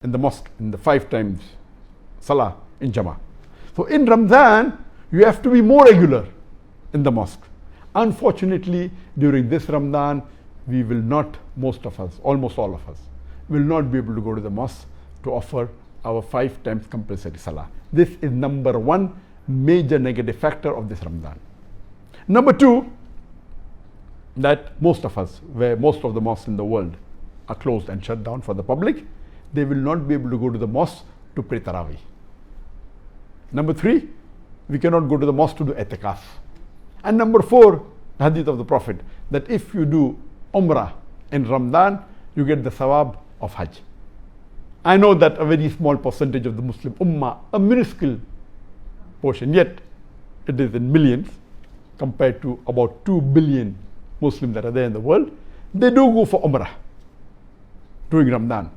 in the mosque in the 5 times salah in Jama'ah. So in Ramadan, you have to be more regular in the mosque. Unfortunately, during this Ramadan, we will not, most of us, almost all of us, will not be able to go to the mosque to offer our 5 times compulsory salah. This is number 1 major negative factor of this Ramadan. Number 2, that most of us, where most of the mosques in the world are closed and shut down for the public, they will not be able to go to the mosque to pray Taraweeh. Number 3, we cannot go to the mosque to do i'tikaf. And number 4, the hadith of the Prophet, that if you do Umrah in Ramadan, you get the sawab of Hajj. I know that a very small percentage of the Muslim Ummah, a minuscule portion, yet it is in millions compared to about 2 billion Muslims that are there in the world, they do go for Umrah during Ramadan.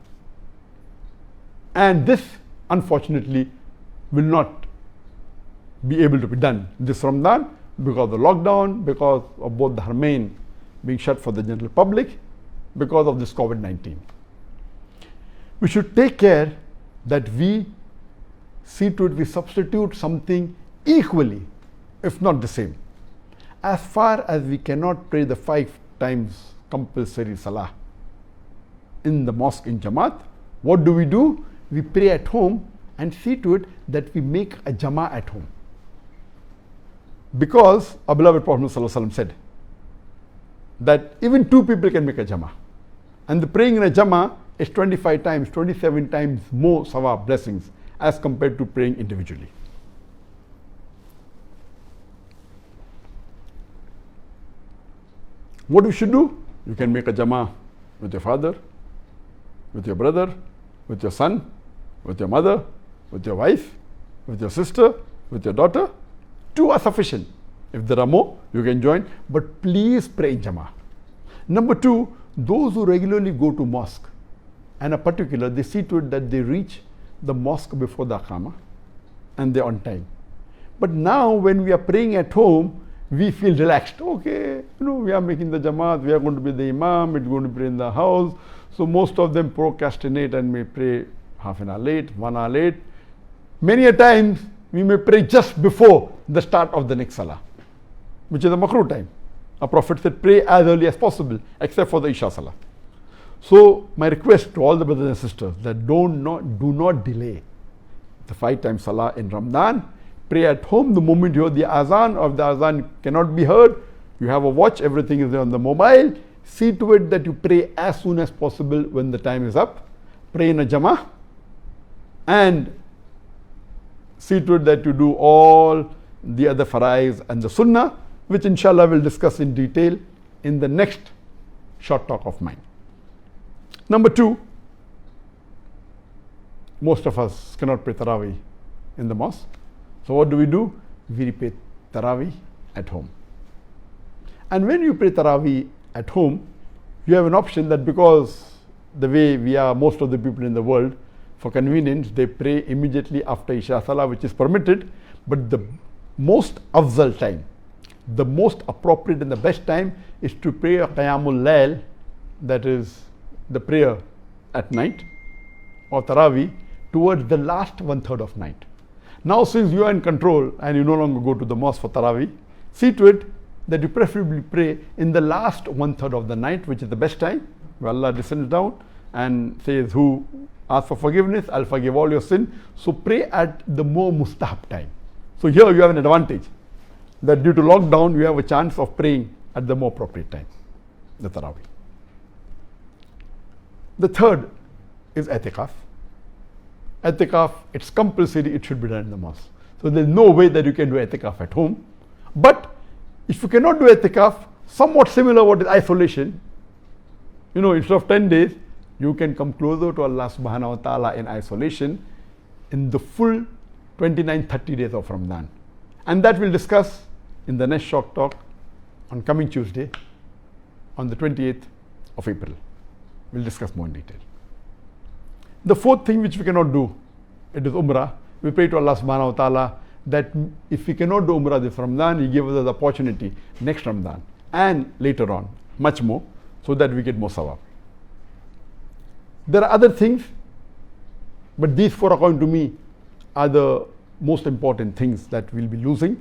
And this, unfortunately, will not be able to be done this Ramadan because of the lockdown, because of both the Haramain being shut for the general public, because of this COVID-19. We should take care that we see to it we substitute something equally, if not the same. As far as we cannot pray the 5 times compulsory salah in the mosque in Jamaat, what do? We pray at home and see to it that we make a Jama'ah at home. Because our beloved Prophet ﷺ said that even 2 people can make a Jama'ah. And the praying in a Jama'ah is 25 times, 27 times more sawab, blessings, as compared to praying individually. What we should do? You can make a Jama'ah with your father, with your brother, with your son, with your mother, with your wife, with your sister, with your daughter. 2 are sufficient. If there are more, you can join, but please pray in Jama'ah. Number 2, those who regularly go to mosque, and in particular, they see to it that they reach the mosque before the Aqamah and they're on time. But now when we are praying at home, we feel relaxed. Okay, we are making the Jamaat, we are going to be the Imam, it's going to pray in the house. So most of them procrastinate and may pray half an hour late, 1 hour late. Many a times we may pray just before the start of the next Salah, which is the makruh time. Our Prophet said pray as early as possible, except for the Isha Salah. So my request to all the brothers and sisters that do not delay the 5 times Salah in Ramadan. Pray at home the moment you hear the azan, or if the azan cannot be heard, you have a watch, everything is there on the mobile. See to it that you pray as soon as possible when the time is up. Pray in a Jama'ah and see to it that you do all the other faraiz and the sunnah, which inshallah we'll discuss in detail in the next short talk of mine. Number 2, most of us cannot pray Taraweeh in the mosque. So what do? We pray Taraweeh at home. And when you pray Taraweeh at home, you have an option that because the way we are, most of the people in the world, for convenience, they pray immediately after Isha Salah, which is permitted, but the most afzal time, the most appropriate and the best time is to pray a Qiyamul Layl, that is the prayer at night, or Taraweeh, towards the last 1/3 of night. Now since you are in control and you no longer go to the mosque for Taraweeh, see to it that you preferably pray in the last 1/3 of the night, which is the best time, where Allah descends down and says, who ask for forgiveness, I'll forgive all your sin. So pray at the more mustahab time. So here you have an advantage, that due to lockdown, you have a chance of praying at the more appropriate time, the Taraweeh. The third is i'tikaf. I'tikaf, it's compulsory, it should be done in the mosque. So there's no way that you can do i'tikaf at home. But if you cannot do i'tikaf, somewhat similar what is isolation, instead of 10 days, you can come closer to Allah subhanahu wa ta'ala in isolation in the full 29-30 days of Ramadan. And that we'll discuss in the next short talk on coming Tuesday, on the 28th of April. We'll discuss more in detail. The 4th thing which we cannot do, it is Umrah. We pray to Allah subhanahu wa ta'ala that if we cannot do Umrah this Ramadan, He gives us the opportunity next Ramadan and later on, much more, so that we get more sawab. There are other things But these four, according to me, are the most important things that we'll be losing.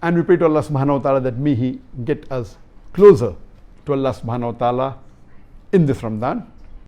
And we pray to Allah subhanahu wa ta'ala that may He get us closer to Allah subhanahu wa ta'ala in this Ramadan.